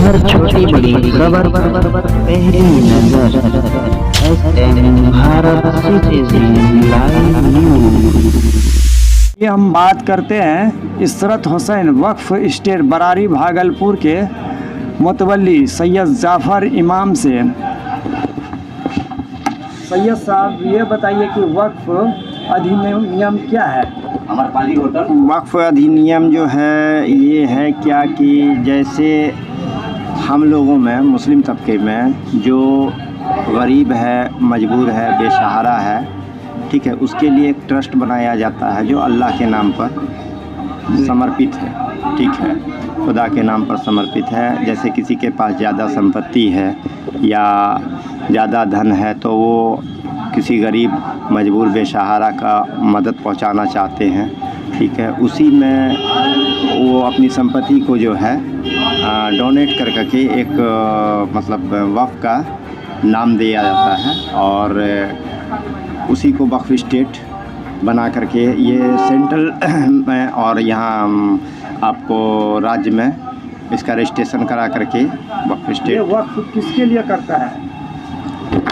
खबर छोटी बड़ी खबर पहली नजर SN Bharat citizen live news. ये हम बात करते हैं इसरत हुसैन वक्फ स्टेट बरारी भागलपुर के मुतवल्ली सैयद जाफर इमाम से। सैयद साहब, ये बताइए कि वक्फ अधिनियम क्या है? वक्फ अधिनियम जो है ये है क्या कि जैसे हम लोगों में मुस्लिम तबके में जो गरीब है, मजबूर है, बेसहारा है, ठीक है, उसके लिए एक ट्रस्ट बनाया जाता है जो अल्लाह के नाम पर समर्पित है, ठीक है, खुदा के नाम पर समर्पित है। जैसे किसी के पास ज़्यादा संपत्ति है या ज़्यादा धन है तो वो किसी गरीब मजबूर बेसहारा का मदद पहुंचाना चाहते हैं, ठीक है, उसी में वो अपनी संपत्ति को जो है डोनेट कर करके एक मतलब वक्फ का नाम दिया जाता है और उसी को वक्फ स्टेट बना करके ये सेंट्रल में और यहाँ आपको राज्य में इसका रजिस्ट्रेशन करा करके वक्फ स्टेट। वक्फ किसके लिए करता है?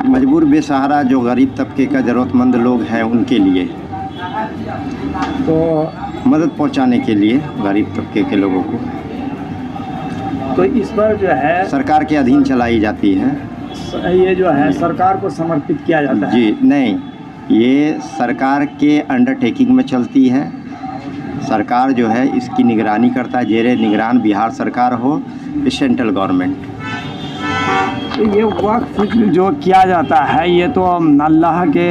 मजबूर बेसहारा जो गरीब तबके का ज़रूरतमंद लोग हैं उनके लिए, तो मदद पहुंचाने के लिए गरीब तबके के लोगों को। तो इस पर जो है सरकार के अधीन चलाई जाती है। ये जो है सरकार को समर्पित किया जाता है? जी नहीं, ये सरकार के अंडरटेकिंग में चलती है। सरकार जो है इसकी निगरानी करता है, जेरे निगरान बिहार सरकार हो, सेंट्रल गवर्नमेंट। तो ये वक्फ जो किया जाता है ये तो अल्लाह के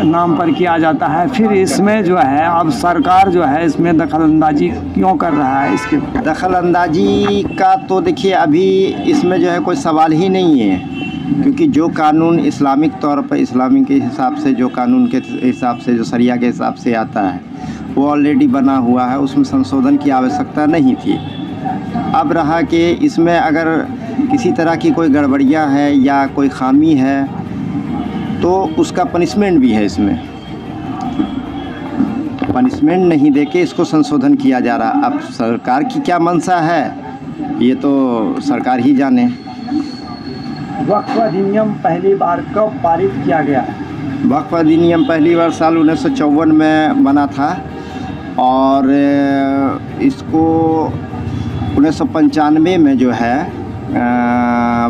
नाम पर किया जाता है, फिर इसमें जो है अब सरकार जो है इसमें दखलंदाजी क्यों कर रहा है? इसके दखलंदाजी का तो देखिए अभी इसमें जो है कोई सवाल ही नहीं है, क्योंकि जो कानून इस्लामिक तौर पर इस्लामिक के हिसाब से जो कानून के हिसाब से जो शरिया के हिसाब से आता है वो ऑलरेडी बना हुआ है, उसमें संशोधन की आवश्यकता नहीं थी। अब रहा कि इसमें अगर किसी तरह की कोई गड़बड़ियाँ है या कोई खामी है तो उसका पनिशमेंट भी है। इसमें पनिशमेंट नहीं देके इसको संशोधन किया जा रहा। अब सरकार की क्या मंशा है ये तो सरकार ही जाने। वक्फ अधिनियम पहली बार कब पारित किया गया? वक्फ अधिनियम पहली बार साल 1954 में बना था और इसको 1995 में जो है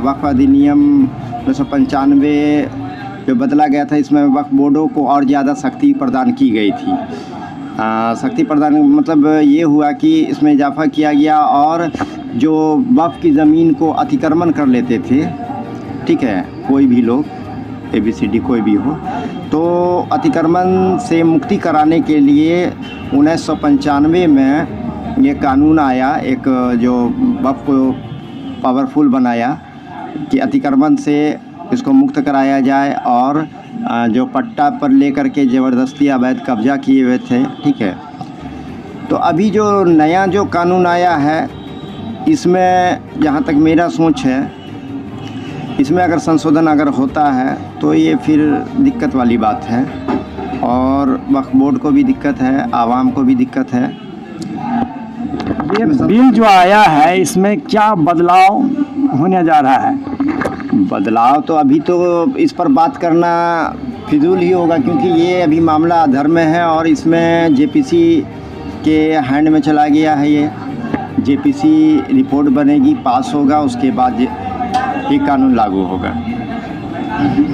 वक्फ अधिनियम 1995 जो बदला गया था, इसमें वक्फ बोर्डों को और ज़्यादा शक्ति प्रदान की गई थी। शक्ति प्रदान मतलब ये हुआ कि इसमें इजाफा किया गया और जो वक्फ की ज़मीन को अतिक्रमण कर लेते थे, ठीक है, कोई भी लोग ABCD कोई भी हो, तो अतिक्रमण से मुक्ति कराने के लिए 1995 में ये कानून आया, एक जो वक्फ को पावरफुल बनाया कि अतिक्रमण से इसको मुक्त कराया जाए और जो पट्टा पर लेकर के ज़बरदस्ती अवैध कब्जा किए हुए थे, ठीक है। तो अभी जो नया जो कानून आया है इसमें जहाँ तक मेरा सोच है, इसमें अगर संशोधन अगर होता है तो ये फिर दिक्कत वाली बात है और वक्फ बोर्ड को भी दिक्कत है, आवाम को भी दिक्कत है। ये बिल जो आया है इसमें क्या बदलाव होने जा रहा है? बदलाव तो अभी तो इस पर बात करना फिजूल ही होगा, क्योंकि ये अभी मामला अधर में है और इसमें JPC के हैंड में चला गया है। ये JPC रिपोर्ट बनेगी, पास होगा, उसके बाद ये कानून लागू होगा।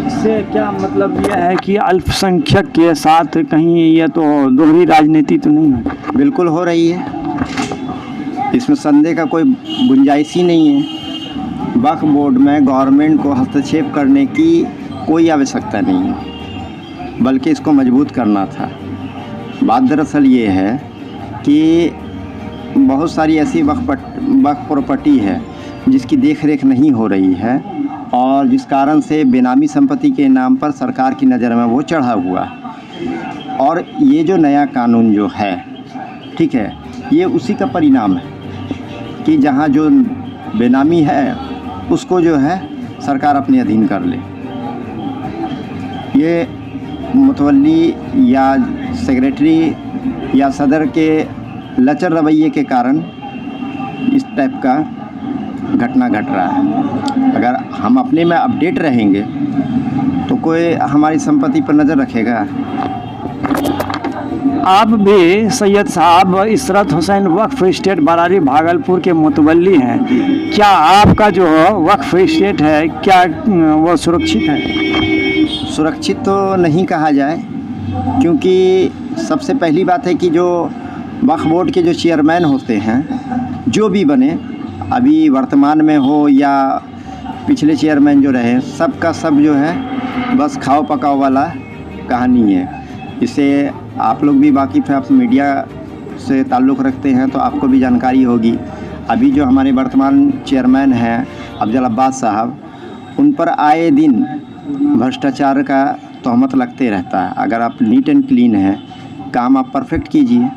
इससे क्या मतलब ये है कि अल्पसंख्यक के साथ कहीं ये तो दोहरी राजनीति तो नहीं है? बिल्कुल हो रही है, इसमें संदेह का कोई गुंजाइश ही नहीं है। वक्फ बोर्ड में गवर्नमेंट को हस्तक्षेप करने की कोई आवश्यकता नहीं है, बल्कि इसको मजबूत करना था। बात दरअसल ये है कि बहुत सारी ऐसी वक्फ प्रॉपर्टी है जिसकी देखरेख नहीं हो रही है और जिस कारण से बेनामी संपत्ति के नाम पर सरकार की नज़र में वो चढ़ा हुआ। और ये जो नया कानून जो है, ठीक है, ये उसी का परिणाम है कि जहाँ जो बेनामी है उसको जो है सरकार अपने अधीन कर ले। ये मुतवल्ली या सेक्रेटरी या सदर के लचर रवैये के कारण इस टाइप का घटना घट रहा है। अगर हम अपने में अपडेट रहेंगे तो कोई हमारी संपत्ति पर नज़र रखेगा। आप भी सैयद साहब इशरत हुसैन वक्फ स्टेट बरारी भागलपुर के मुतवल्ली हैं। क्या आपका जो वक्फ स्टेट है क्या वो सुरक्षित है? सुरक्षित तो नहीं कहा जाए, क्योंकि सबसे पहली बात है कि जो वक्फ बोर्ड के जो चेयरमैन होते हैं, जो भी बने, अभी वर्तमान में हो या पिछले चेयरमैन जो रहे, सब का सब जो है बस खाओ पकाओ वाला कहानी है। इससे आप लोग भी वाकिफ़ है, आप मीडिया से ताल्लुक़ रखते हैं तो आपको भी जानकारी होगी। अभी जो हमारे वर्तमान चेयरमैन हैं अफजल अब्बास साहब, उन पर आए दिन भ्रष्टाचार का तहमत लगते रहता है। अगर आप नीट एंड क्लीन हैं, काम आप परफेक्ट कीजिए,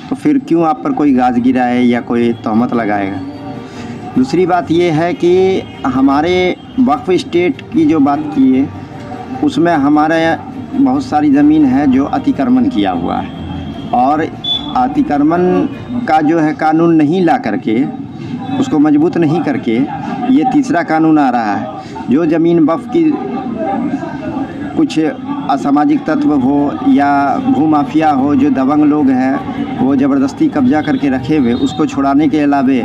तो फिर क्यों आप पर कोई गाज गिराए या कोई तहमत लगाएगा। दूसरी बात ये है कि हमारे वक्फ स्टेट की जो बात की है, उसमें हमारे बहुत सारी ज़मीन है जो अतिक्रमण किया हुआ है, और अतिक्रमण का जो है कानून नहीं ला करके, उसको मजबूत नहीं करके ये तीसरा कानून आ रहा है। जो ज़मीन वक्फ की कुछ असामाजिक तत्व हो या भूमाफिया हो, जो दबंग लोग हैं वो ज़बरदस्ती कब्जा करके रखे हुए, उसको छुड़ाने के अलावे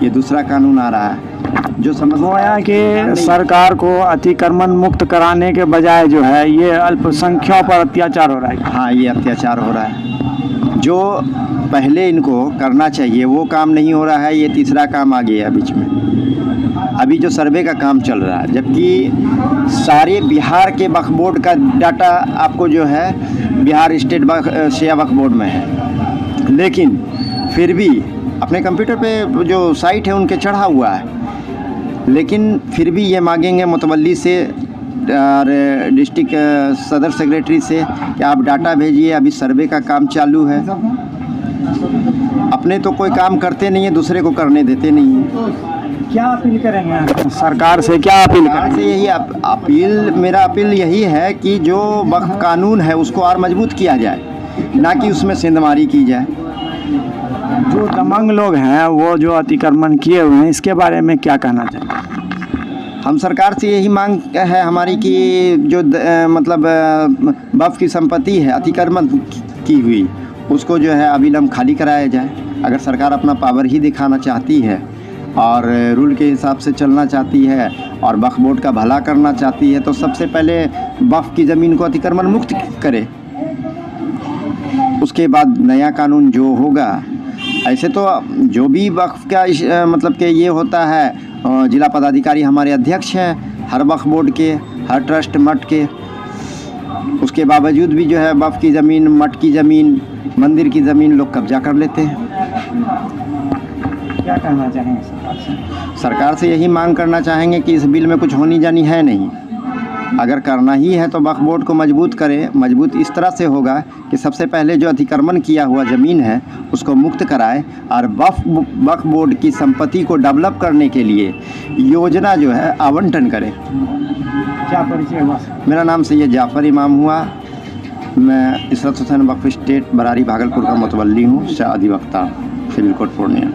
ये दूसरा कानून आ रहा है जो गोया कि सरकार को अतिक्रमण मुक्त कराने के बजाय जो है ये अल्पसंख्यकों पर अत्याचार हो रहा है। हाँ, ये अत्याचार हो रहा है। जो पहले इनको करना चाहिए वो काम नहीं हो रहा है, ये तीसरा काम आ गया बीच में। अभी जो सर्वे का काम चल रहा है, जबकि सारे बिहार के वक्फ बोर्ड का डाटा आपको जो है बिहार स्टेट शिया वक्फ बोर्ड में है, लेकिन फिर भी अपने कंप्यूटर पे जो साइट है उनके चढ़ा हुआ है, लेकिन फिर भी ये मांगेंगे मुतवल्ली से और डिस्ट्रिक्ट सदर सेक्रेटरी से कि आप डाटा भेजिए, अभी सर्वे का काम चालू है। अपने तो कोई काम करते नहीं है, दूसरे को करने देते नहीं है। क्या अपील करेंगे सरकार से? क्या अपील करेंगे? से यही मेरा अपील यही है कि जो वक्फ कानून है उसको और मजबूत किया जाए, ना कि उसमें सेंधमारी की जाए। जो दबंग लोग हैं वो जो अतिक्रमण किए हुए हैं, इसके बारे में क्या कहना चाहिए? हम सरकार से यही मांग है हमारी कि जो मतलब वक्फ की संपत्ति है अतिक्रमण की हुई, उसको जो है अविलंब खाली कराया जाए। अगर सरकार अपना पावर ही दिखाना चाहती है और रूल के हिसाब से चलना चाहती है और वक्फ बोर्ड का भला करना चाहती है, तो सबसे पहले वक्फ की ज़मीन को अतिक्रमण मुक्त करे, उसके बाद नया कानून जो होगा। ऐसे तो जो भी वक्फ का मतलब कि ये होता है, जिला पदाधिकारी हमारे अध्यक्ष हैं हर वक्फ बोर्ड के, हर ट्रस्ट मठ के, उसके बावजूद भी जो है वक्फ की ज़मीन, मठ की ज़मीन, मंदिर की ज़मीन लोग कब्जा कर लेते हैं। क्या कहना चाहेंगे सरकार से? सरकार से यही मांग करना चाहेंगे कि इस बिल में कुछ होनी जानी है नहीं। अगर करना ही है तो वक्फ बोर्ड को मजबूत करें। मजबूत इस तरह से होगा कि सबसे पहले जो अतिक्रमण किया हुआ ज़मीन है उसको मुक्त कराए और वक्फ बोर्ड की संपत्ति को डेवलप करने के लिए योजना जो है आवंटन करें। क्या परिचय हुआ? मेरा नाम सैयद जाफ़र इमाम हुआ। मैं इशरत हुसैन वक्फ स्टेट बरारी भागलपुर का मुतवल्ली हूँ, शाह अधिवक्ता, सिविल कोर्ट पूर्णिया।